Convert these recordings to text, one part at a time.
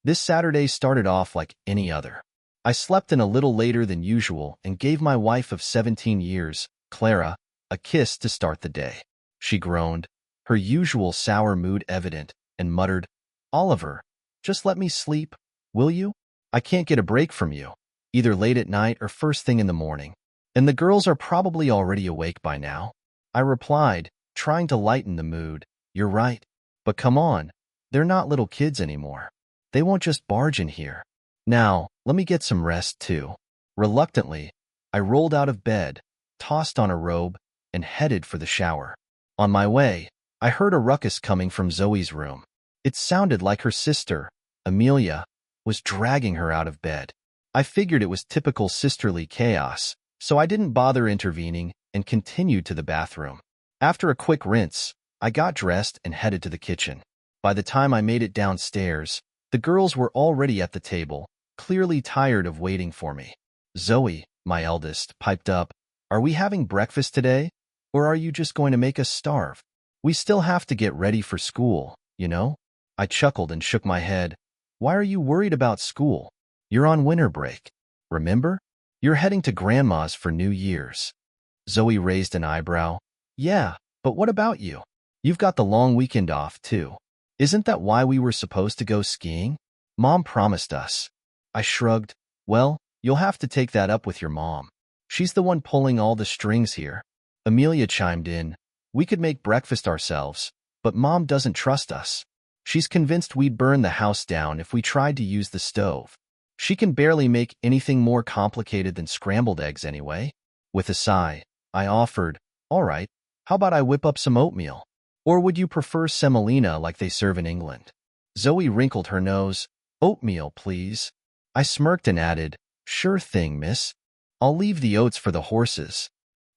This Saturday started off like any other. I slept in a little later than usual and gave my wife of 17 years, Clara, a kiss to start the day. She groaned, her usual sour mood evident, and muttered, "Oliver, just let me sleep, will you? I can't get a break from you, either late at night or first thing in the morning. And the girls are probably already awake by now." I replied, trying to lighten the mood, "You're right. But come on, they're not little kids anymore. They won't just barge in here. Now, let me get some rest too." Reluctantly, I rolled out of bed, tossed on a robe, and headed for the shower. On my way, I heard a ruckus coming from Zoe's room. It sounded like her sister, Amelia, was dragging her out of bed. I figured it was typical sisterly chaos, so I didn't bother intervening and continued to the bathroom. After a quick rinse, I got dressed and headed to the kitchen. By the time I made it downstairs, the girls were already at the table, clearly tired of waiting for me. Zoe, my eldest, piped up, "Are we having breakfast today, or are you just going to make us starve? We still have to get ready for school, you know?" I chuckled and shook my head. "Why are you worried about school? You're on winter break. Remember? You're heading to Grandma's for New Year's." Zoe raised an eyebrow. "Yeah, but what about you? You've got the long weekend off, too. Isn't that why we were supposed to go skiing? Mom promised us." I shrugged. "Well, you'll have to take that up with your mom. She's the one pulling all the strings here." Amelia chimed in, "We could make breakfast ourselves, but Mom doesn't trust us. She's convinced we'd burn the house down if we tried to use the stove. She can barely make anything more complicated than scrambled eggs anyway." With a sigh, I offered, "All right, how about I whip up some oatmeal? Or would you prefer semolina like they serve in England?" Zoe wrinkled her nose. "Oatmeal, please." I smirked and added, "Sure thing, miss. I'll leave the oats for the horses."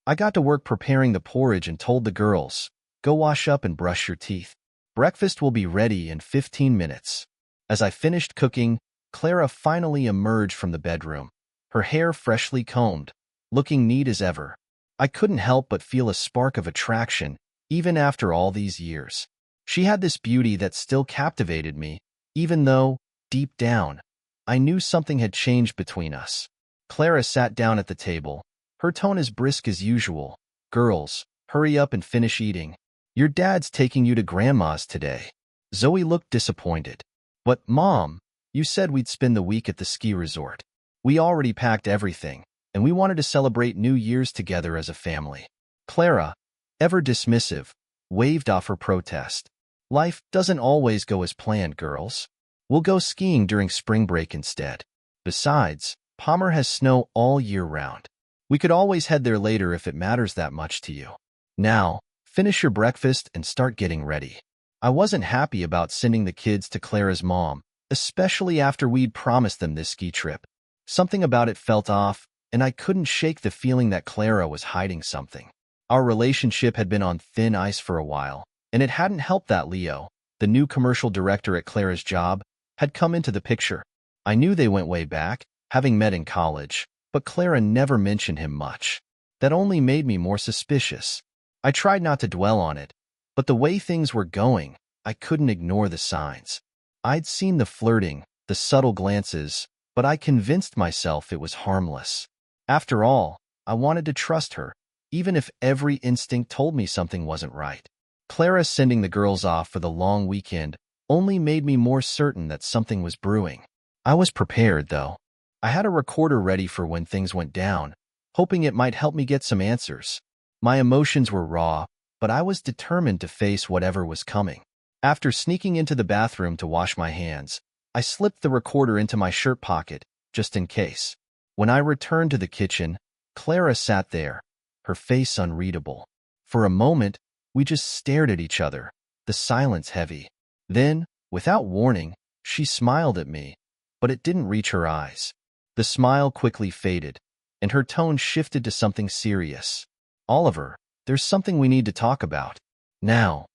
I got to work preparing the porridge and told the girls, "Go wash up and brush your teeth. Breakfast will be ready in 15 minutes. As I finished cooking, Clara finally emerged from the bedroom, her hair freshly combed, looking neat as ever. I couldn't help but feel a spark of attraction, even after all these years. She had this beauty that still captivated me, even though, deep down, I knew something had changed between us. Clara sat down at the table, her tone as brisk as usual. "Girls, hurry up and finish eating. Your dad's taking you to Grandma's today." Zoe looked disappointed. "But, Mom, you said we'd spend the week at the ski resort. We already packed everything, and we wanted to celebrate New Year's together as a family." Clara, ever dismissive, waved off her protest. "Life doesn't always go as planned, girls. We'll go skiing during spring break instead. Besides, Palmer has snow all year round. We could always head there later if it matters that much to you. Now, finish your breakfast and start getting ready." I wasn't happy about sending the kids to Clara's mom, especially after we'd promised them this ski trip. Something about it felt off, and I couldn't shake the feeling that Clara was hiding something. Our relationship had been on thin ice for a while, and it hadn't helped that Leo, the new commercial director at Clara's job, had come into the picture. I knew they went way back, having met in college, but Clara never mentioned him much. That only made me more suspicious. I tried not to dwell on it, but the way things were going, I couldn't ignore the signs. I'd seen the flirting, the subtle glances, but I convinced myself it was harmless. After all, I wanted to trust her, even if every instinct told me something wasn't right. Clara sending the girls off for the long weekend only made me more certain that something was brewing. I was prepared, though. I had a recorder ready for when things went down, hoping it might help me get some answers. My emotions were raw, but I was determined to face whatever was coming. After sneaking into the bathroom to wash my hands, I slipped the recorder into my shirt pocket, just in case. When I returned to the kitchen, Clara sat there, her face unreadable. For a moment, we just stared at each other, the silence heavy. Then, without warning, she smiled at me, but it didn't reach her eyes. The smile quickly faded, and her tone shifted to something serious. "Oliver, there's something we need to talk about. Now."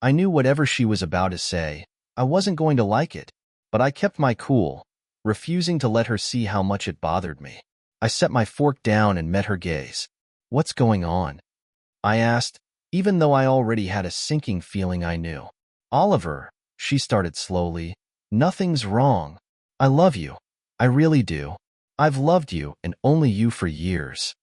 I knew whatever she was about to say, I wasn't going to like it, but I kept my cool, refusing to let her see how much it bothered me. I set my fork down and met her gaze. "What's going on?" I asked, even though I already had a sinking feeling I knew. "Oliver," she started slowly, Nothing's wrong. I love you. I really do. I've loved you and only you for years.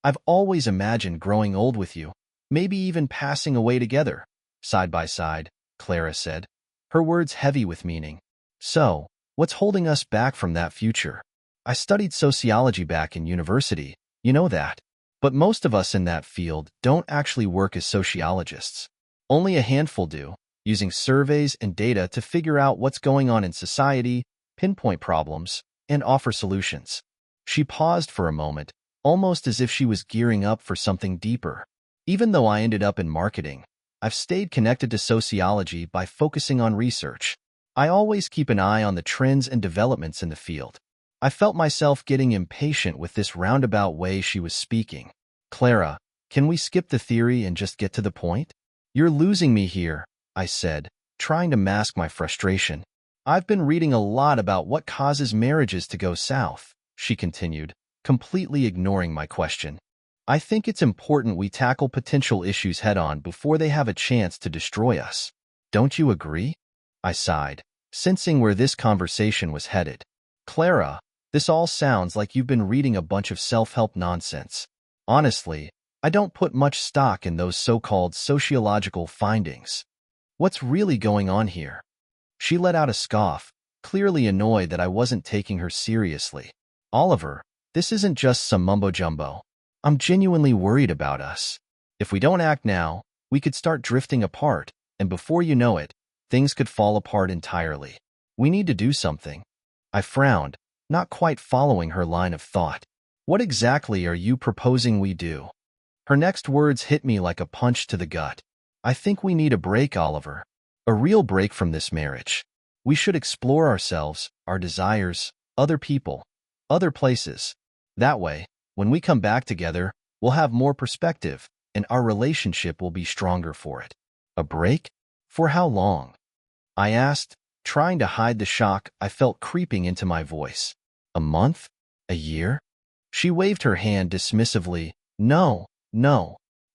I've always imagined growing old with you, maybe even passing away together, side by side, Clara said, her words heavy with meaning. So, what's holding us back from that future? I studied sociology back in university, you know that. But most of us in that field don't actually work as sociologists. Only a handful do, using surveys and data to figure out what's going on in society, pinpoint problems, and offer solutions. She paused for a moment, almost as if she was gearing up for something deeper. Even though I ended up in marketing, I've stayed connected to sociology by focusing on research. I always keep an eye on the trends and developments in the field. I felt myself getting impatient with this roundabout way she was speaking. Clara, can we skip the theory and just get to the point? You're losing me here, I said, trying to mask my frustration. I've been reading a lot about what causes marriages to go south, she continued, completely ignoring my question. I think it's important we tackle potential issues head-on before they have a chance to destroy us. Don't you agree? I sighed, sensing where this conversation was headed. Clara, this all sounds like you've been reading a bunch of self-help nonsense. Honestly, I don't put much stock in those so-called sociological findings. What's really going on here? She let out a scoff, clearly annoyed that I wasn't taking her seriously. Oliver, this isn't just some mumbo-jumbo. I'm genuinely worried about us. If we don't act now, we could start drifting apart, and before you know it, things could fall apart entirely. We need to do something. I frowned, not quite following her line of thought. What exactly are you proposing we do? Her next words hit me like a punch to the gut. I think we need a break, Oliver. A real break from this marriage. We should explore ourselves, our desires, other people, other places. That way, when we come back together, we'll have more perspective, and our relationship will be stronger for it. A break? For how long? I asked, trying to hide the shock I felt creeping into my voice. A month? A year? She waved her hand dismissively. No,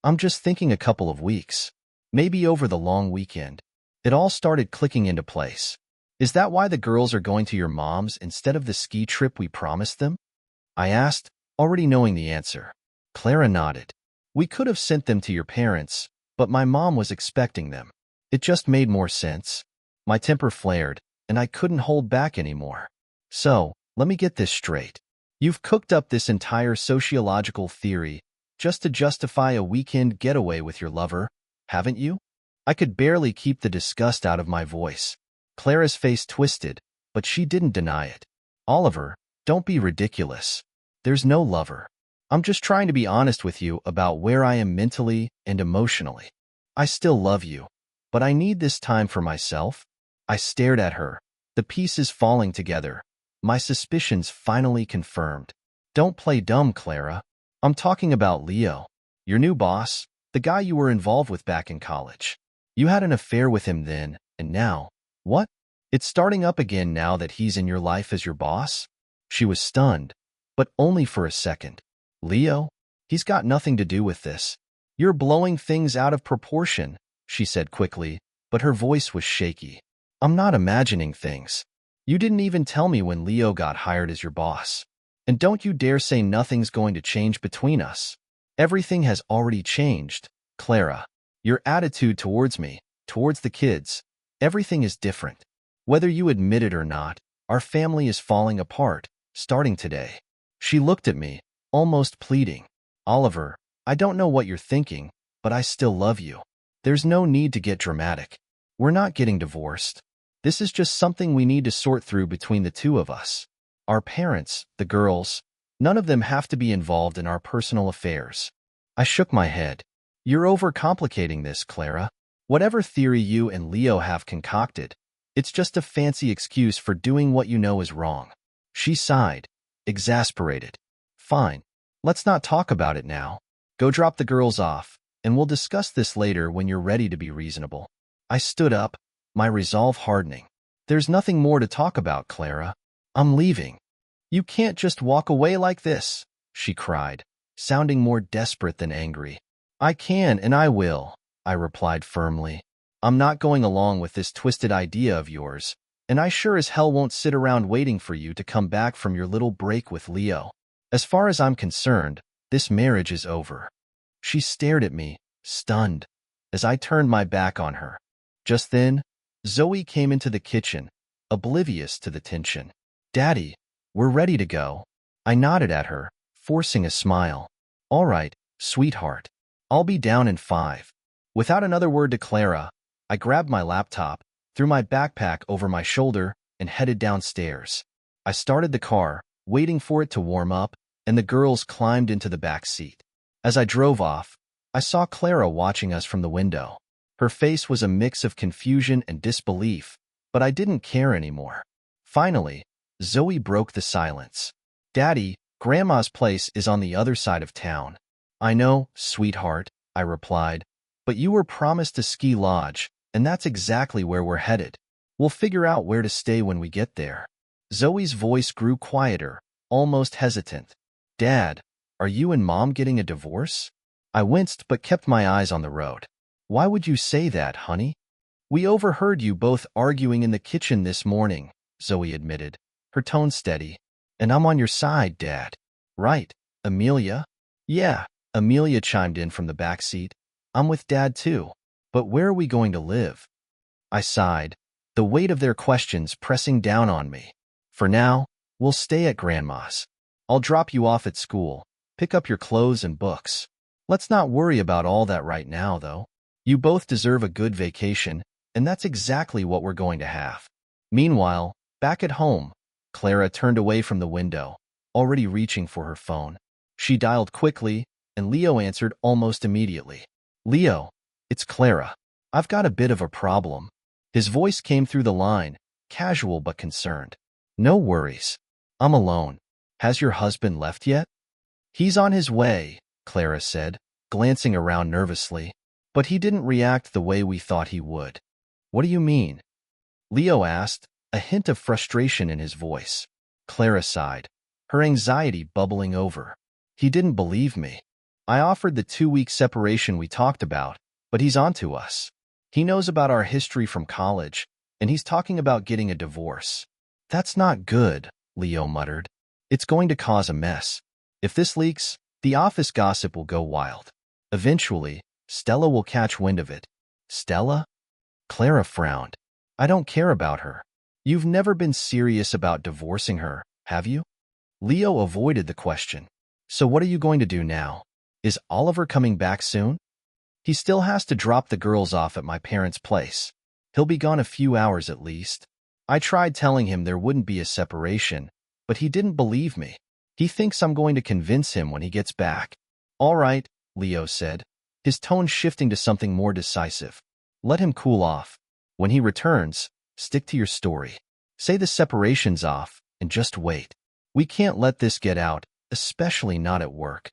I'm just thinking a couple of weeks. Maybe over the long weekend. It all started clicking into place. Is that why the girls are going to your mom's instead of the ski trip we promised them? I asked, already knowing the answer. Clara nodded. We could have sent them to your parents, but my mom was expecting them. It just made more sense. My temper flared, and I couldn't hold back anymore. So, let me get this straight. You've cooked up this entire sociological theory just to justify a weekend getaway with your lover, haven't you? I could barely keep the disgust out of my voice. Clara's face twisted, but she didn't deny it. Oliver, don't be ridiculous. There's no lover. I'm just trying to be honest with you about where I am mentally and emotionally. I still love you, but I need this time for myself. I stared at her, the pieces falling together, my suspicions finally confirmed. Don't play dumb, Clara. I'm talking about Leo, your new boss, the guy you were involved with back in college. You had an affair with him then, and now, what? It's starting up again now that he's in your life as your boss? She was stunned, but only for a second. Leo? He's got nothing to do with this. You're blowing things out of proportion, she said quickly, but her voice was shaky. I'm not imagining things. You didn't even tell me when Leo got hired as your boss. And don't you dare say nothing's going to change between us. Everything has already changed, Clara. Your attitude towards me, towards the kids, everything is different. Whether you admit it or not, our family is falling apart, starting today. She looked at me, almost pleading. Oliver, I don't know what you're thinking, but I still love you. There's no need to get dramatic. We're not getting divorced. This is just something we need to sort through between the two of us. Our parents, the girls, none of them have to be involved in our personal affairs. I shook my head. You're overcomplicating this, Clara. Whatever theory you and Leo have concocted, it's just a fancy excuse for doing what you know is wrong. She sighed, exasperated. Fine. Let's not talk about it now. Go drop the girls off, and we'll discuss this later when you're ready to be reasonable. I stood up, my resolve hardening. There's nothing more to talk about, Clara. I'm leaving. You can't just walk away like this, she cried, sounding more desperate than angry. I can and I will, I replied firmly. I'm not going along with this twisted idea of yours, And I sure as hell won't sit around waiting for you to come back from your little break with Leo. As far as I'm concerned, this marriage is over." She stared at me, stunned, as I turned my back on her. Just then, Zoe came into the kitchen, oblivious to the tension. "Daddy, we're ready to go." I nodded at her, forcing a smile. "All right, sweetheart. I'll be down in 5. Without another word to Clara, I grabbed my laptop, threw my backpack over my shoulder, and headed downstairs. I started the car, waiting for it to warm up, and the girls climbed into the back seat. As I drove off, I saw Clara watching us from the window. Her face was a mix of confusion and disbelief, but I didn't care anymore. Finally, Zoe broke the silence. "Daddy, Grandma's place is on the other side of town." "I know, sweetheart," I replied, "but you were promised a ski lodge, and that's exactly where we're headed. We'll figure out where to stay when we get there." Zoe's voice grew quieter, almost hesitant. "Dad, are you and Mom getting a divorce?" I winced but kept my eyes on the road. "Why would you say that, honey?" "We overheard you both arguing in the kitchen this morning," Zoe admitted, her tone steady. "And I'm on your side, Dad." "Right, Amelia?" "Yeah," Amelia chimed in from the back seat. "I'm with Dad too. But where are we going to live?" I sighed, the weight of their questions pressing down on me. "For now, we'll stay at Grandma's. I'll drop you off at school, pick up your clothes and books. Let's not worry about all that right now, though. You both deserve a good vacation, and that's exactly what we're going to have." Meanwhile, back at home, Clara turned away from the window, already reaching for her phone. She dialed quickly, and Leo answered almost immediately. "Leo, it's Clara. I've got a bit of a problem." His voice came through the line, casual but concerned. "No worries. I'm alone. Has your husband left yet?" "He's on his way," Clara said, glancing around nervously. "But he didn't react the way we thought he would." "What do you mean?" Leo asked, a hint of frustration in his voice. Clara sighed, her anxiety bubbling over. "He didn't believe me. I offered the 2-week separation we talked about, but he's onto us. He knows about our history from college, and he's talking about getting a divorce." "That's not good," Leo muttered. "It's going to cause a mess. If this leaks, the office gossip will go wild. Eventually, Stella will catch wind of it." "Stella?" Clara frowned. "I don't care about her." "You've never been serious about divorcing her, have you?" Leo avoided the question. "So what are you going to do now? Is Oliver coming back soon?" "He still has to drop the girls off at my parents' place. He'll be gone a few hours at least. I tried telling him there wouldn't be a separation, but he didn't believe me. He thinks I'm going to convince him when he gets back." "All right," Leo said, his tone shifting to something more decisive. "Let him cool off. When he returns, stick to your story. Say the separation's off, and just wait. We can't let this get out, especially not at work."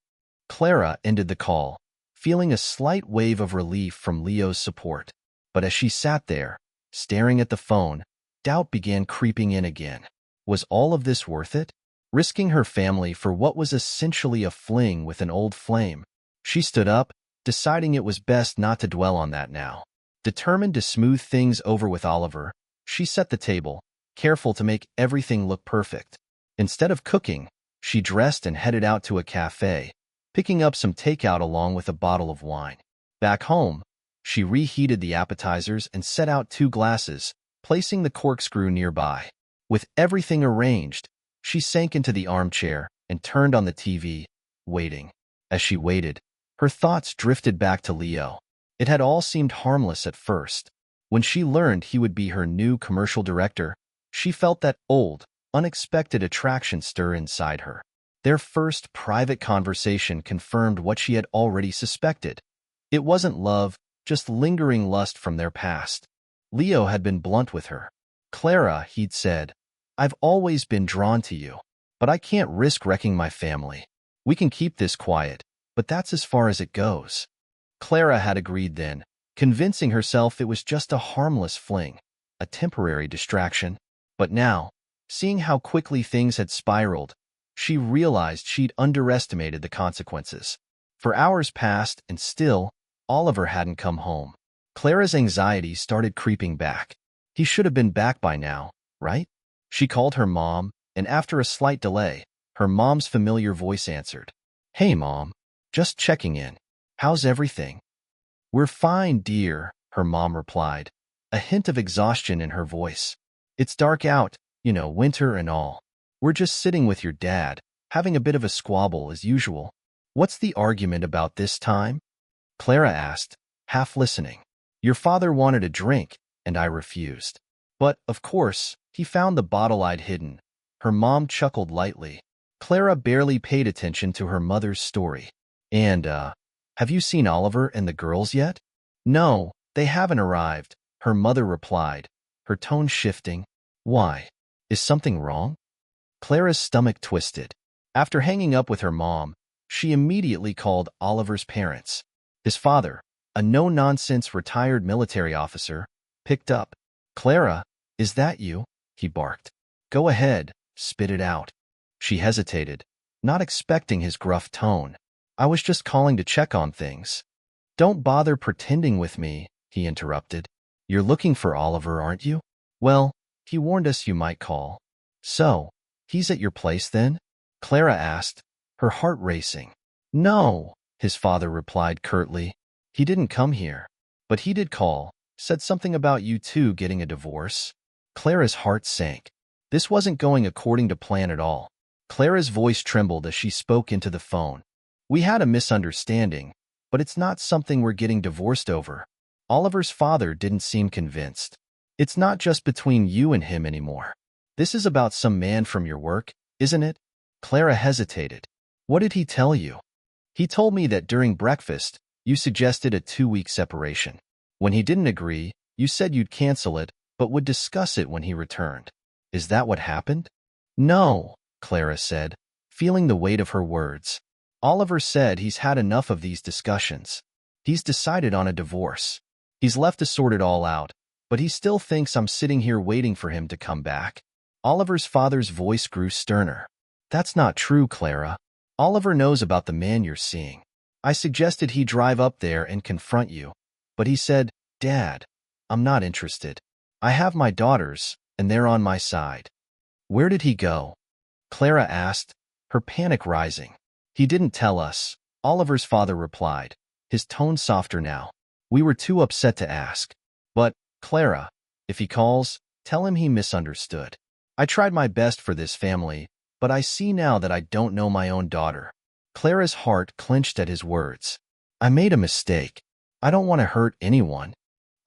Clara ended the call, feeling a slight wave of relief from Leo's support. But as she sat there, staring at the phone, doubt began creeping in again. Was all of this worth it? Risking her family for what was essentially a fling with an old flame? She stood up, deciding it was best not to dwell on that now. Determined to smooth things over with Oliver, she set the table, careful to make everything look perfect. Instead of cooking, she dressed and headed out to a cafe, picking up some takeout along with a bottle of wine. Back home, she reheated the appetizers and set out 2 glasses, placing the corkscrew nearby. With everything arranged, she sank into the armchair and turned on the TV, waiting. As she waited, her thoughts drifted back to Leo. It had all seemed harmless at first. When she learned he would be her new commercial director, she felt that old, unexpected attraction stir inside her. Their first private conversation confirmed what she had already suspected. It wasn't love, just lingering lust from their past. Leo had been blunt with her. "Clara," he'd said, "I've always been drawn to you, but I can't risk wrecking my family. We can keep this quiet, but that's as far as it goes." Clara had agreed then, convincing herself it was just a harmless fling, a temporary distraction. But now, seeing how quickly things had spiraled, she realized she'd underestimated the consequences. For hours passed, and still, Oliver hadn't come home. Clara's anxiety started creeping back. He should have been back by now, right? She called her mom, and after a slight delay, her mom's familiar voice answered. Hey, Mom. Just checking in. How's everything? We're fine, dear, her mom replied, a hint of exhaustion in her voice. It's dark out, winter and all. We're just sitting with your dad, having a bit of a squabble as usual. What's the argument about this time? Clara asked, half listening. Your father wanted a drink, and I refused. But, of course, he found the bottle I'd hidden. Her mom chuckled lightly. Clara barely paid attention to her mother's story. And, have you seen Oliver and the girls yet? No, they haven't arrived, her mother replied, her tone shifting. Why? Is something wrong? Clara's stomach twisted. After hanging up with her mom, she immediately called Oliver's parents. His father, a no-nonsense retired military officer, picked up. Clara, is that you? He barked. Go ahead, spit it out. She hesitated, not expecting his gruff tone. I was just calling to check on things. Don't bother pretending with me, he interrupted. You're looking for Oliver, aren't you? Well, he warned us you might call. So, he's at your place then? Clara asked, her heart racing. No, his father replied curtly. He didn't come here. But he did call, said something about you two getting a divorce. Clara's heart sank. This wasn't going according to plan at all. Clara's voice trembled as she spoke into the phone. We had a misunderstanding, but it's not something we're getting divorced over. Oliver's father didn't seem convinced. It's not just between you and him anymore. This is about some man from your work, isn't it? Clara hesitated. What did he tell you? He told me that during breakfast, you suggested a 2-week separation. When he didn't agree, you said you'd cancel it, but would discuss it when he returned. Is that what happened? No, Clara said, feeling the weight of her words. Oliver said he's had enough of these discussions. He's decided on a divorce. He's left to sort it all out, but he still thinks I'm sitting here waiting for him to come back. Oliver's father's voice grew sterner. That's not true, Clara. Oliver knows about the man you're seeing. I suggested he drive up there and confront you, but he said, Dad, I'm not interested. I have my daughters, and they're on my side. Where did he go? Clara asked, her panic rising. He didn't tell us, Oliver's father replied, his tone softer now. We were too upset to ask. But, Clara, if he calls, tell him he misunderstood. I tried my best for this family, but I see now that I don't know my own daughter. Clara's heart clenched at his words. I made a mistake. I don't want to hurt anyone.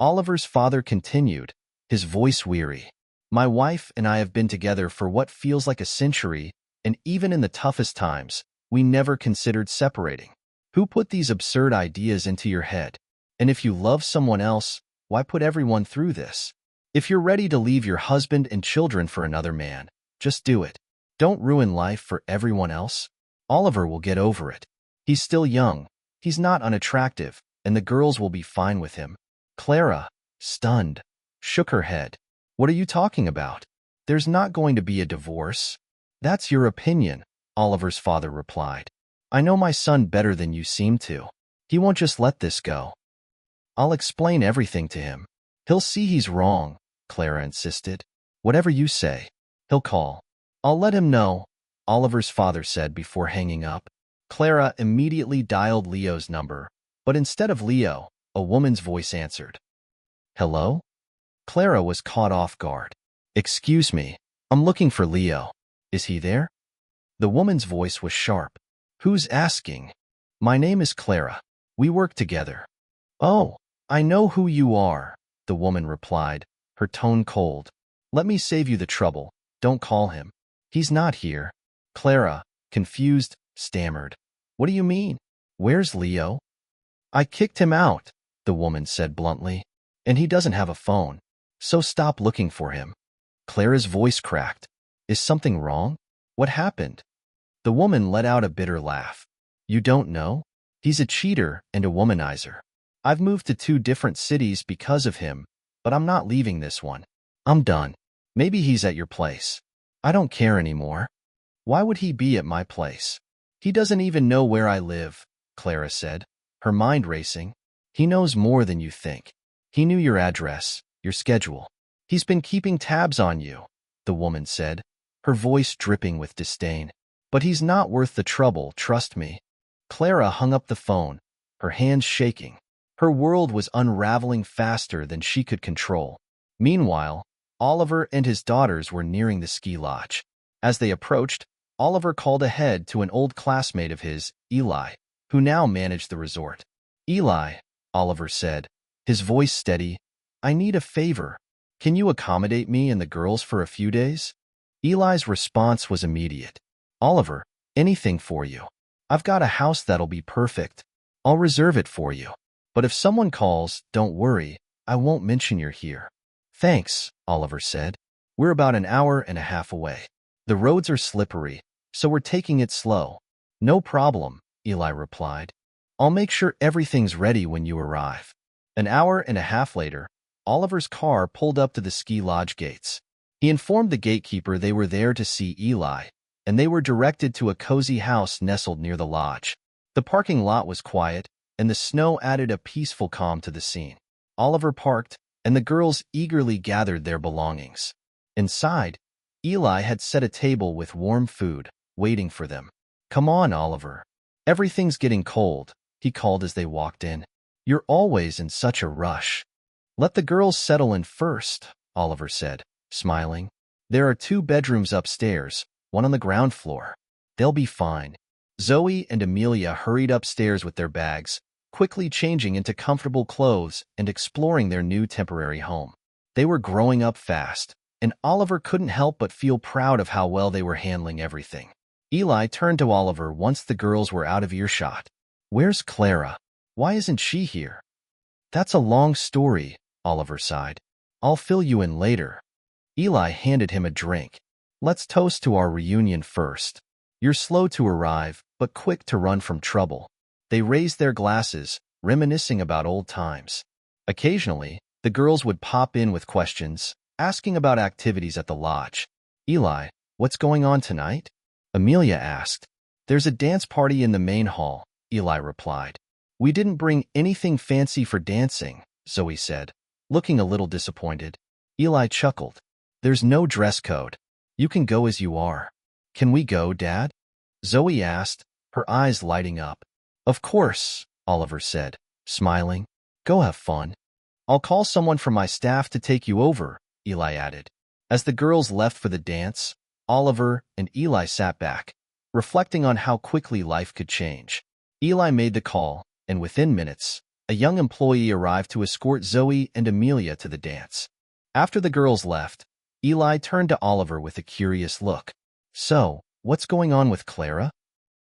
Oliver's father continued, his voice weary. My wife and I have been together for what feels like a century, and even in the toughest times, we never considered separating. Who put these absurd ideas into your head? And if you love someone else, why put everyone through this? If you're ready to leave your husband and children for another man, just do it. Don't ruin life for everyone else. Oliver will get over it. He's still young, he's not unattractive, and the girls will be fine with him. Clara, stunned, shook her head. What are you talking about? There's not going to be a divorce. That's your opinion, Oliver's father replied. I know my son better than you seem to. He won't just let this go. I'll explain everything to him. He'll see he's wrong, Clara insisted. Whatever you say, he'll call. I'll let him know, Oliver's father said before hanging up. Clara immediately dialed Leo's number, but instead of Leo, a woman's voice answered. Hello? Clara was caught off guard. Excuse me, I'm looking for Leo. Is he there? The woman's voice was sharp. Who's asking? My name is Clara. We work together. Oh, I know who you are, the woman replied, her tone cold. Let me save you the trouble. Don't call him. He's not here. Clara, confused, stammered. What do you mean? Where's Leo? I kicked him out, the woman said bluntly. And he doesn't have a phone. So stop looking for him. Clara's voice cracked. Is something wrong? What happened? The woman let out a bitter laugh. You don't know? He's a cheater and a womanizer. I've moved to 2 different cities because of him, but I'm not leaving this one. I'm done. Maybe he's at your place. I don't care anymore. Why would he be at my place? He doesn't even know where I live, Clara said, her mind racing. He knows more than you think. He knew your address, your schedule. He's been keeping tabs on you. the woman said, her voice dripping with disdain. But he's not worth the trouble, trust me. Clara hung up the phone, her hands shaking. Her world was unraveling faster than she could control. Meanwhile, Oliver and his daughters were nearing the ski lodge. As they approached, Oliver called ahead to an old classmate of his, Eli, who now managed the resort. Eli, Oliver said, his voice steady, I need a favor. Can you accommodate me and the girls for a few days? Eli's response was immediate. Oliver, anything for you. I've got a house that'll be perfect. I'll reserve it for you. But if someone calls, don't worry, I won't mention you're here. Thanks, Oliver said. We're about an hour and a half away. The roads are slippery, so we're taking it slow. No problem, Eli replied. I'll make sure everything's ready when you arrive. An hour and a half later, Oliver's car pulled up to the ski lodge gates. He informed the gatekeeper they were there to see Eli, and they were directed to a cozy house nestled near the lodge. The parking lot was quiet, and the snow added a peaceful calm to the scene. Oliver parked, and the girls eagerly gathered their belongings. Inside, Eli had set a table with warm food, waiting for them. Come on, Oliver. Everything's getting cold, he called as they walked in. You're always in such a rush. Let the girls settle in first, Oliver said, smiling. There are 2 bedrooms upstairs, one on the ground floor. They'll be fine. Zoe and Amelia hurried upstairs with their bags, quickly changing into comfortable clothes and exploring their new temporary home. They were growing up fast, and Oliver couldn't help but feel proud of how well they were handling everything. Eli turned to Oliver once the girls were out of earshot. Where's Clara? Why isn't she here? That's a long story, Oliver sighed. I'll fill you in later. Eli handed him a drink. Let's toast to our reunion first. You're slow to arrive, but quick to run from trouble. They raised their glasses, reminiscing about old times. Occasionally, the girls would pop in with questions, asking about activities at the lodge. Eli, what's going on tonight? Amelia asked. There's a dance party in the main hall, Eli replied. We didn't bring anything fancy for dancing, Zoe said, looking a little disappointed. Eli chuckled. There's no dress code. You can go as you are. Can we go, Dad? Zoe asked, her eyes lighting up. Of course, Oliver said, smiling. Go have fun. I'll call someone from my staff to take you over, Eli added. As the girls left for the dance, Oliver and Eli sat back, reflecting on how quickly life could change. Eli made the call, and within minutes, a young employee arrived to escort Zoe and Amelia to the dance. After the girls left, Eli turned to Oliver with a curious look. So, what's going on with Clara?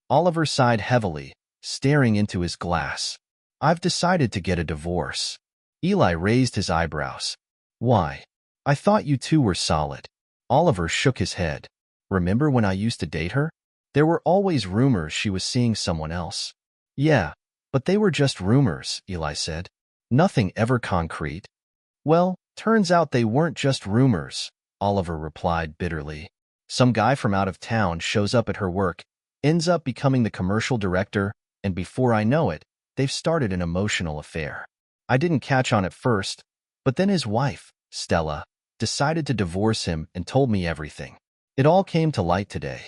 Oliver sighed heavily, staring into his glass. I've decided to get a divorce. Eli raised his eyebrows. Why? I thought you two were solid. Oliver shook his head. Remember when I used to date her? There were always rumors she was seeing someone else. Yeah, but they were just rumors, Eli said. Nothing ever concrete. Well, turns out they weren't just rumors, Oliver replied bitterly. Some guy from out of town shows up at her work, ends up becoming the commercial director, and before I know it, they've started an emotional affair. I didn't catch on at first, but then his wife, Stella, decided to divorce him and told me everything. It all came to light today.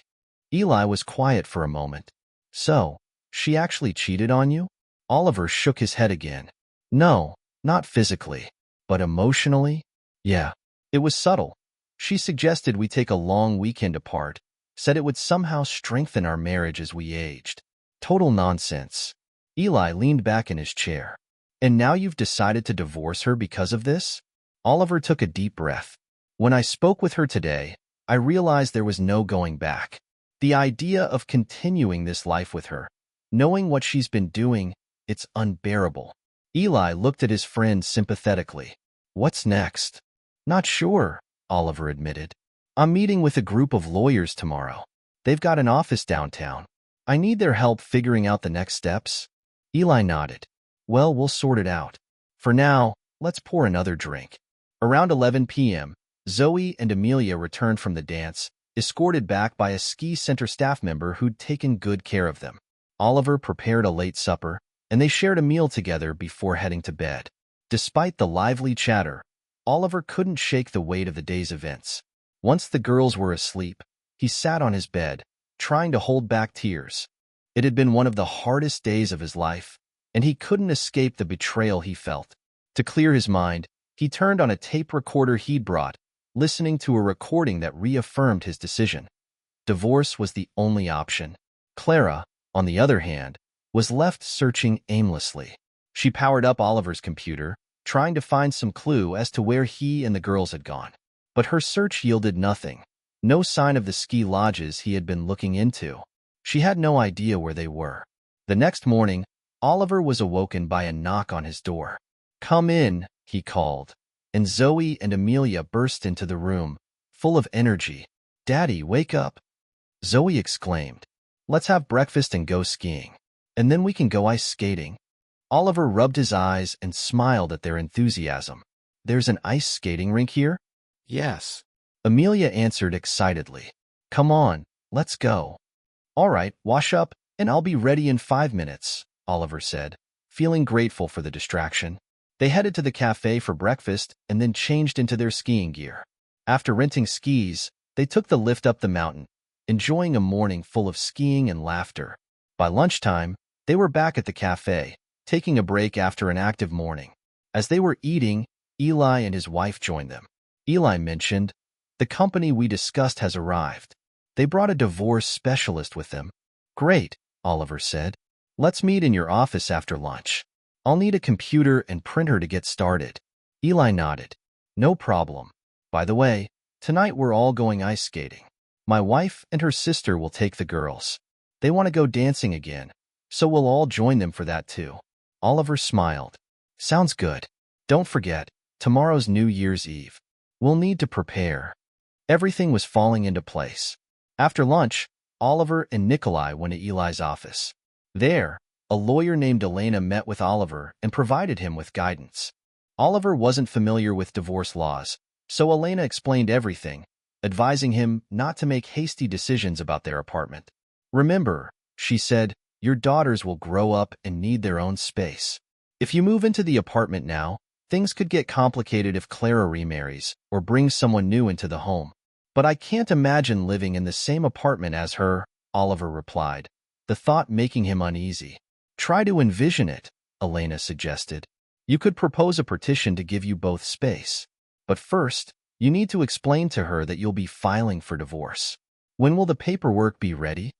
Eli was quiet for a moment. So, she actually cheated on you? Oliver shook his head again. No, not physically, but emotionally? Yeah, it was subtle. She suggested we take a long weekend apart, said it would somehow strengthen our marriage as we aged. Total nonsense. Eli leaned back in his chair. And now you've decided to divorce her because of this? Oliver took a deep breath. When I spoke with her today, I realized there was no going back. The idea of continuing this life with her, knowing what she's been doing, it's unbearable. Eli looked at his friend sympathetically. What's next? Not sure, Oliver admitted. I'm meeting with a group of lawyers tomorrow. They've got an office downtown. I need their help figuring out the next steps. Eli nodded. Well, we'll sort it out. For now, let's pour another drink. Around 11 p.m., Zoe and Amelia returned from the dance, escorted back by a ski center staff member who'd taken good care of them. Oliver prepared a late supper, and they shared a meal together before heading to bed. Despite the lively chatter, Oliver couldn't shake the weight of the day's events. Once the girls were asleep, he sat on his bed, trying to hold back tears. It had been one of the hardest days of his life, and he couldn't escape the betrayal he felt. To clear his mind, he turned on a tape recorder he'd brought, listening to a recording that reaffirmed his decision. Divorce was the only option. Clara, on the other hand, was left searching aimlessly. She powered up Oliver's computer, trying to find some clue as to where he and the girls had gone. But her search yielded nothing. No sign of the ski lodges he had been looking into. She had no idea where they were. The next morning, Oliver was awoken by a knock on his door. "Come in," he called, and Zoe and Amelia burst into the room, full of energy. "Daddy, wake up!" Zoe exclaimed. "Let's have breakfast and go skiing. And then we can go ice skating." Oliver rubbed his eyes and smiled at their enthusiasm. "There's an ice skating rink here?" "Yes." Amelia answered excitedly. "Come on, let's go." "All right, wash up, and I'll be ready in 5 minutes," Oliver said, feeling grateful for the distraction. They headed to the cafe for breakfast and then changed into their skiing gear. After renting skis, they took the lift up the mountain, enjoying a morning full of skiing and laughter. By lunchtime, they were back at the cafe, taking a break after an active morning. As they were eating, Eli and his wife joined them. Eli mentioned, "The company we discussed has arrived. They brought a divorce specialist with them." "Great," Oliver said. "Let's meet in your office after lunch. I'll need a computer and printer to get started." Eli nodded. "No problem. By the way, tonight we're all going ice skating. My wife and her sister will take the girls. They want to go dancing again, so we'll all join them for that too." Oliver smiled. "Sounds good. Don't forget, tomorrow's New Year's Eve. We'll need to prepare." Everything was falling into place. After lunch, Oliver and Nikolai went to Eli's office. There, a lawyer named Elena met with Oliver and provided him with guidance. Oliver wasn't familiar with divorce laws, so Elena explained everything, advising him not to make hasty decisions about their apartment. "Remember," she said, "your daughters will grow up and need their own space. If you move into the apartment now, things could get complicated if Clara remarries or brings someone new into the home." "But I can't imagine living in the same apartment as her," Oliver replied, the thought making him uneasy. "Try to envision it," Elena suggested. "You could propose a petition to give you both space. But first, you need to explain to her that you'll be filing for divorce. When will the paperwork be ready?"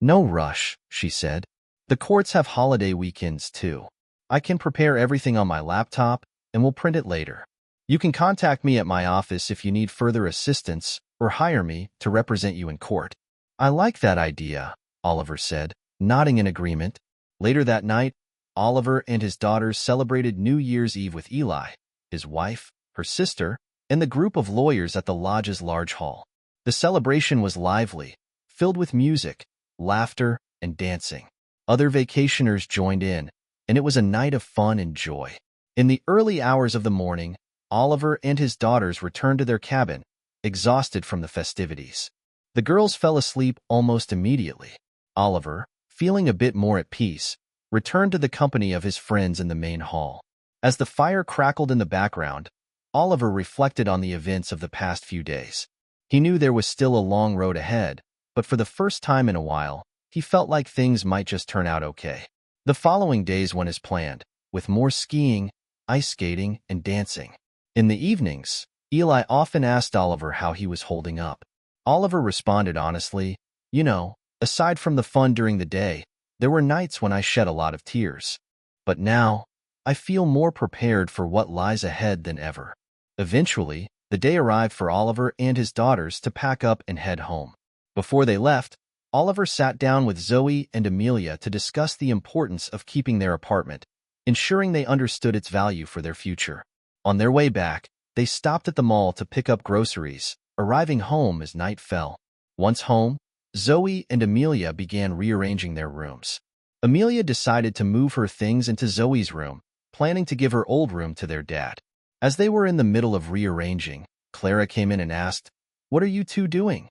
"No rush," she said. "The courts have holiday weekends too. I can prepare everything on my laptop and we'll print it later. You can contact me at my office if you need further assistance or hire me to represent you in court." "I like that idea," Oliver said, nodding in agreement. Later that night, Oliver and his daughters celebrated New Year's Eve with Eli, his wife, her sister, and the group of lawyers at the lodge's large hall. The celebration was lively, filled with music, laughter, and dancing. Other vacationers joined in, and it was a night of fun and joy. In the early hours of the morning, Oliver and his daughters returned to their cabin, exhausted from the festivities. The girls fell asleep almost immediately. Oliver, feeling a bit more at peace, returned to the company of his friends in the main hall. As the fire crackled in the background, Oliver reflected on the events of the past few days. He knew there was still a long road ahead, but for the first time in a while, he felt like things might just turn out okay. The following days went as planned, with more skiing, ice skating, and dancing. In the evenings, Eli often asked Oliver how he was holding up. Oliver responded honestly, "You know, aside from the fun during the day, there were nights when I shed a lot of tears. But now, I feel more prepared for what lies ahead than ever." Eventually, the day arrived for Oliver and his daughters to pack up and head home. Before they left, Oliver sat down with Zoe and Amelia to discuss the importance of keeping their apartment, ensuring they understood its value for their future. On their way back, they stopped at the mall to pick up groceries, arriving home as night fell. Once home, Zoe and Amelia began rearranging their rooms. Amelia decided to move her things into Zoe's room, planning to give her old room to their dad. As they were in the middle of rearranging, Clara came in and asked, "What are you two doing?"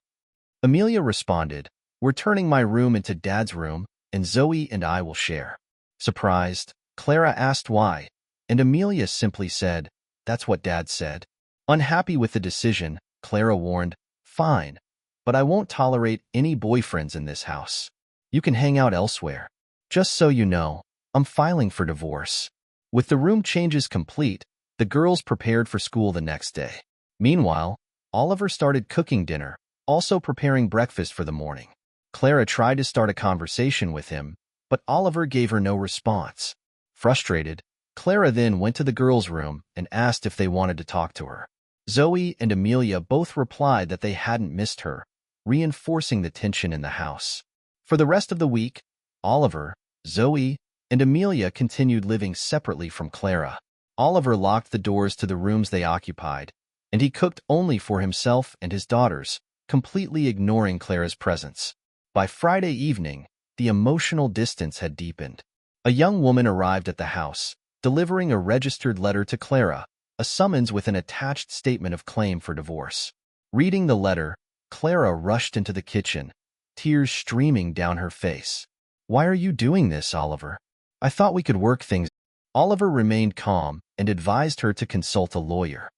Amelia responded, "We're turning my room into Dad's room, and Zoe and I will share." Surprised, Clara asked why, and Amelia simply said, "That's what Dad said." Unhappy with the decision, Clara warned. Fine, but I won't tolerate any boyfriends in this house. You can hang out elsewhere. Just so you know, I'm filing for divorce. With the room changes complete, the girls prepared for school the next day. Meanwhile, Oliver started cooking dinner, also preparing breakfast for the morning. Clara tried to start a conversation with him, but Oliver gave her no response. Frustrated, Clara then went to the girls' room and asked if they wanted to talk to her. Zoe and Amelia both replied that they hadn't missed her, reinforcing the tension in the house. For the rest of the week, Oliver, Zoe, and Amelia continued living separately from Clara. Oliver locked the doors to the rooms they occupied, and he cooked only for himself and his daughters, completely ignoring Clara's presence. By Friday evening, the emotional distance had deepened. A young woman arrived at the house, delivering a registered letter to Clara, a summons with an attached statement of claim for divorce. Reading the letter, Clara rushed into the kitchen, tears streaming down her face. Why are you doing this, Oliver? I thought we could work things. Oliver remained calm and advised her to consult a lawyer.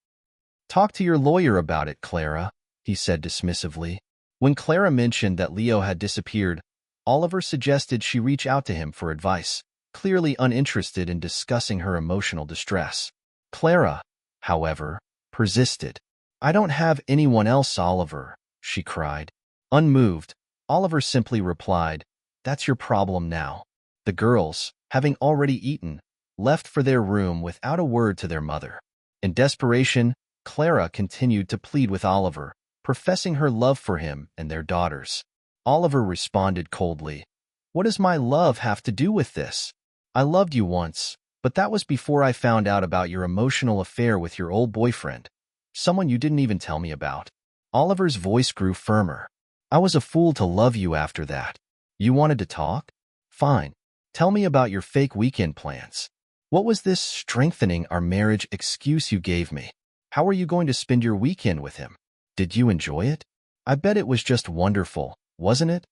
Talk to your lawyer about it, Clara, he said dismissively. When Clara mentioned that Leo had disappeared, Oliver suggested she reach out to him for advice, clearly uninterested in discussing her emotional distress. Clara, however, persisted. I don't have anyone else, Oliver, she cried. Unmoved, Oliver simply replied, That's your problem now. The girls, having already eaten, left for their room without a word to their mother. In desperation, Clara continued to plead with Oliver, professing her love for him and their daughters. Oliver responded coldly, What does my love have to do with this? I loved you once, but that was before I found out about your emotional affair with your old boyfriend, someone you didn't even tell me about. Oliver's voice grew firmer. I was a fool to love you after that. You wanted to talk? Fine. Tell me about your fake weekend plans. What was this strengthening our marriage excuse you gave me? How are you going to spend your weekend with him? Did you enjoy it? I bet it was just wonderful, wasn't it?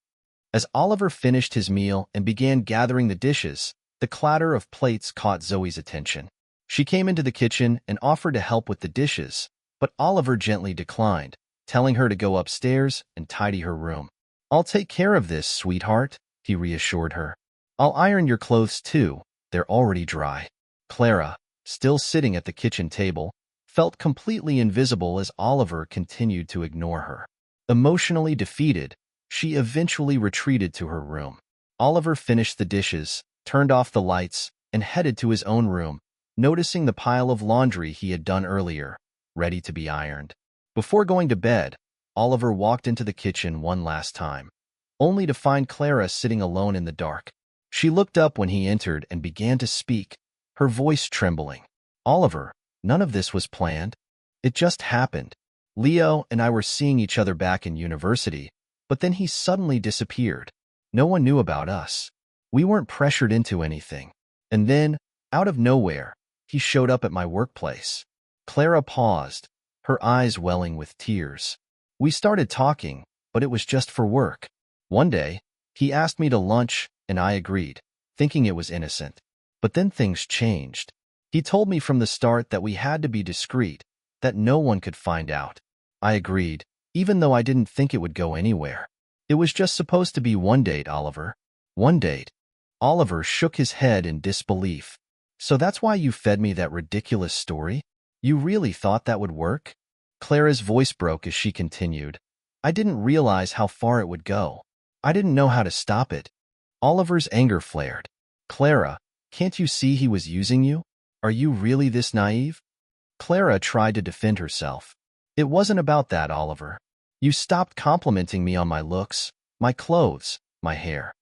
As Oliver finished his meal and began gathering the dishes, the clatter of plates caught Zoe's attention. She came into the kitchen and offered to help with the dishes, but Oliver gently declined, telling her to go upstairs and tidy her room. I'll take care of this, sweetheart, he reassured her. I'll iron your clothes too, they're already dry. Clara, still sitting at the kitchen table, felt completely invisible as Oliver continued to ignore her. Emotionally defeated, she eventually retreated to her room. Oliver finished the dishes, turned off the lights, and headed to his own room, noticing the pile of laundry he had done earlier, ready to be ironed. Before going to bed, Oliver walked into the kitchen one last time, only to find Clara sitting alone in the dark. She looked up when he entered and began to speak, her voice trembling. Oliver, none of this was planned. It just happened. Leo and I were seeing each other back in university, but then he suddenly disappeared. No one knew about us. We weren't pressured into anything. And then, out of nowhere, he showed up at my workplace. Clara paused, her eyes welling with tears. We started talking, but it was just for work. One day, he asked me to lunch, and I agreed, thinking it was innocent. But then things changed. He told me from the start that we had to be discreet, that no one could find out. I agreed, even though I didn't think it would go anywhere. It was just supposed to be one date, Oliver. One date. Oliver shook his head in disbelief. So that's why you fed me that ridiculous story? You really thought that would work? Clara's voice broke as she continued. I didn't realize how far it would go. I didn't know how to stop it. Oliver's anger flared. Clara, can't you see he was using you? Are you really this naive? Clara tried to defend herself. It wasn't about that, Oliver. You stopped complimenting me on my looks, my clothes, my hair.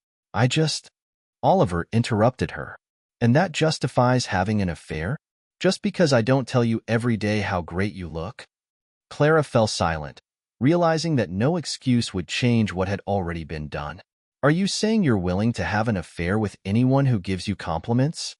Oliver interrupted her. And that justifies having an affair? Just because I don't tell you every day how great you look? Clara fell silent, realizing that no excuse would change what had already been done. Are you saying you're willing to have an affair with anyone who gives you compliments?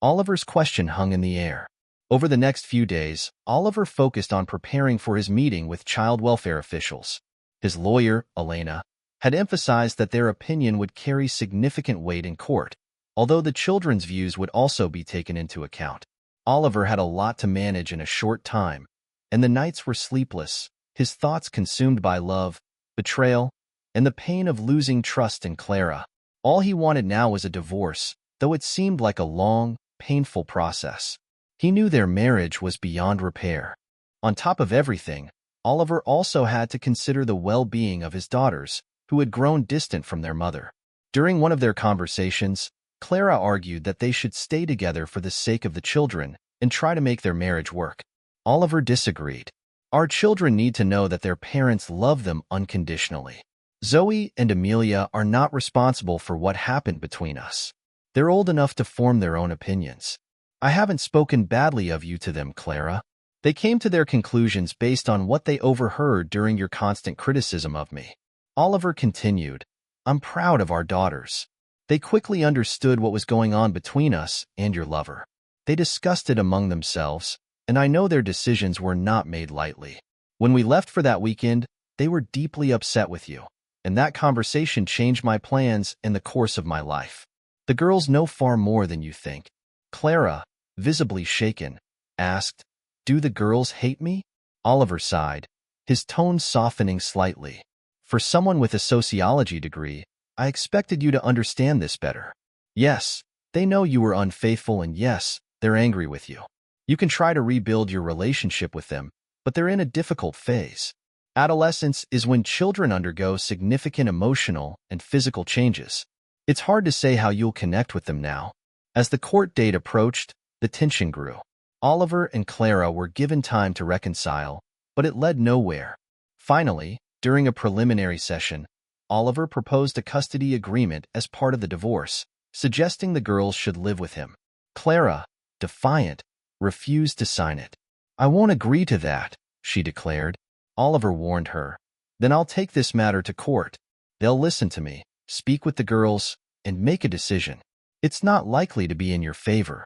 Oliver's question hung in the air. Over the next few days, Oliver focused on preparing for his meeting with child welfare officials. His lawyer, Elena, had emphasized that their opinion would carry significant weight in court, although the children's views would also be taken into account. Oliver had a lot to manage in a short time, and the nights were sleepless, his thoughts consumed by love, betrayal, and the pain of losing trust in Clara. All he wanted now was a divorce, though it seemed like a long, painful process. He knew their marriage was beyond repair. On top of everything, Oliver also had to consider the well-being of his daughters, who had grown distant from their mother. During one of their conversations, Clara argued that they should stay together for the sake of the children and try to make their marriage work. Oliver disagreed. Our children need to know that their parents love them unconditionally. Zoe and Amelia are not responsible for what happened between us. They're old enough to form their own opinions. I haven't spoken badly of you to them, Clara. They came to their conclusions based on what they overheard during your constant criticism of me. Oliver continued, I'm proud of our daughters. They quickly understood what was going on between us and your lover. They discussed it among themselves, and I know their decisions were not made lightly. When we left for that weekend, they were deeply upset with you, and that conversation changed my plans and the course of my life. The girls know far more than you think. Clara, visibly shaken, asked, Do the girls hate me? Oliver sighed, his tone softening slightly. For someone with a sociology degree, I expected you to understand this better. Yes, they know you were unfaithful, and yes, they're angry with you. You can try to rebuild your relationship with them, but they're in a difficult phase. Adolescence is when children undergo significant emotional and physical changes. It's hard to say how you'll connect with them now. As the court date approached, the tension grew. Oliver and Clara were given time to reconcile, but it led nowhere. Finally, during a preliminary session, Oliver proposed a custody agreement as part of the divorce, suggesting the girls should live with him. Clara, defiant, refused to sign it. I won't agree to that, she declared. Oliver warned her. Then I'll take this matter to court. They'll listen to me, speak with the girls, and make a decision. It's not likely to be in your favor.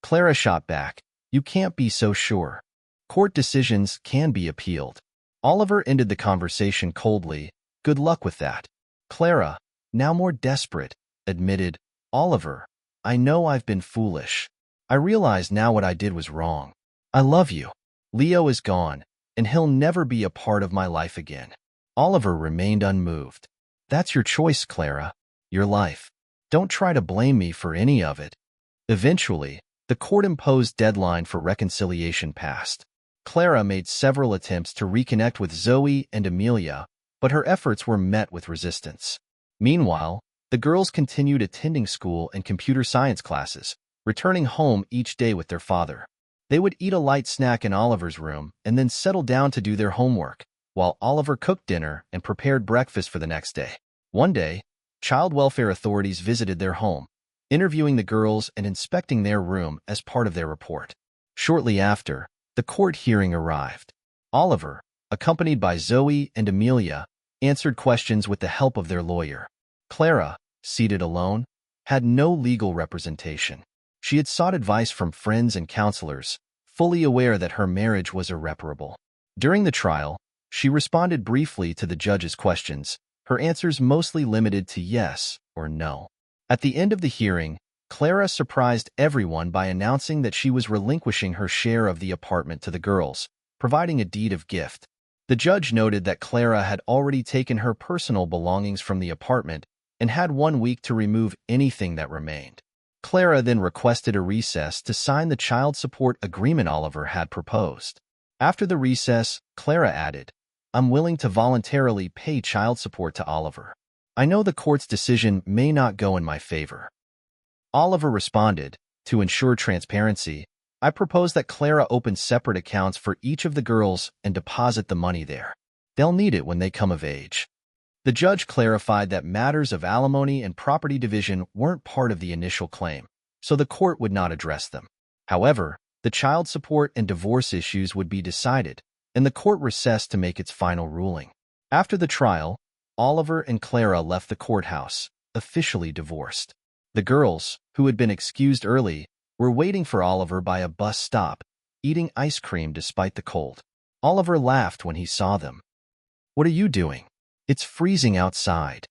Clara shot back. You can't be so sure. Court decisions can be appealed. Oliver ended the conversation coldly. Good luck with that. Clara, now more desperate, admitted, Oliver, I know I've been foolish. I realize now what I did was wrong. I love you. Leo is gone, and he'll never be a part of my life again. Oliver remained unmoved. That's your choice, Clara. Your life. Don't try to blame me for any of it. Eventually, the court-imposed deadline for reconciliation passed. Clara made several attempts to reconnect with Zoe and Amelia, but her efforts were met with resistance. Meanwhile, the girls continued attending school and computer science classes, returning home each day with their father. They would eat a light snack in Oliver's room and then settle down to do their homework, while Oliver cooked dinner and prepared breakfast for the next day. One day, child welfare authorities visited their home, interviewing the girls and inspecting their room as part of their report. Shortly after, the court hearing arrived. Oliver, accompanied by Zoe and Amelia, answered questions with the help of their lawyer. Clara, seated alone, had no legal representation. She had sought advice from friends and counselors, fully aware that her marriage was irreparable. During the trial, she responded briefly to the judge's questions, her answers mostly limited to yes or no. At the end of the hearing, Clara surprised everyone by announcing that she was relinquishing her share of the apartment to the girls, providing a deed of gift. The judge noted that Clara had already taken her personal belongings from the apartment and had 1 week to remove anything that remained. Clara then requested a recess to sign the child support agreement Oliver had proposed. After the recess, Clara added, I'm willing to voluntarily pay child support to Oliver. I know the court's decision may not go in my favor. Oliver responded, to ensure transparency, I propose that Clara open separate accounts for each of the girls and deposit the money there. They'll need it when they come of age. The judge clarified that matters of alimony and property division weren't part of the initial claim, so the court would not address them. However, the child support and divorce issues would be decided, and the court recessed to make its final ruling. After the trial, Oliver and Clara left the courthouse, officially divorced. The girls, who had been excused early, were waiting for Oliver by a bus stop, eating ice cream despite the cold. Oliver laughed when he saw them. What are you doing? It's freezing outside.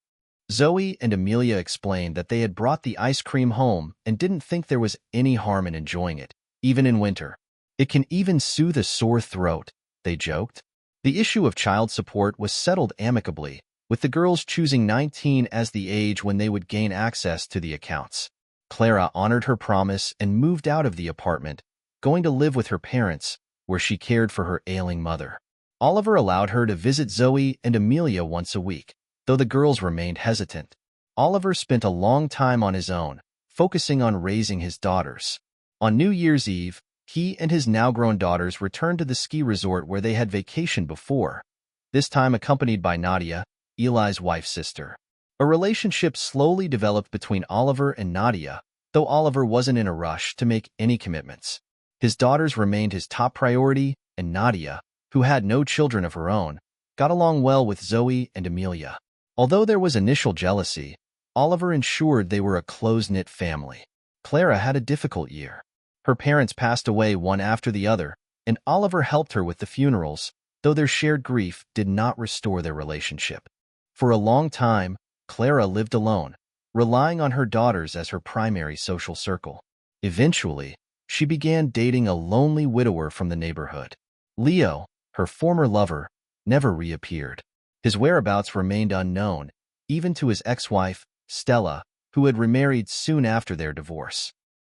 Zoe and Amelia explained that they had brought the ice cream home and didn't think there was any harm in enjoying it, even in winter. It can even soothe a sore throat, they joked. The issue of child support was settled amicably, with the girls choosing 19 as the age when they would gain access to the accounts. Clara honored her promise and moved out of the apartment, going to live with her parents, where she cared for her ailing mother. Oliver allowed her to visit Zoe and Amelia once a week, though the girls remained hesitant. Oliver spent a long time on his own, focusing on raising his daughters. On New Year's Eve, he and his now-grown daughters returned to the ski resort where they had vacationed before, this time accompanied by Nadia, Eli's wife's sister. A relationship slowly developed between Oliver and Nadia, though Oliver wasn't in a rush to make any commitments. His daughters remained his top priority, and Nadia, who had no children of her own, got along well with Zoe and Amelia. Although there was initial jealousy, Oliver ensured they were a close-knit family. Clara had a difficult year. Her parents passed away one after the other, and Oliver helped her with the funerals, though their shared grief did not restore their relationship. For a long time, Clara lived alone, relying on her daughters as her primary social circle. Eventually, she began dating a lonely widower from the neighborhood. Leo, her former lover, never reappeared. His whereabouts remained unknown, even to his ex-wife, Stella, who had remarried soon after their divorce.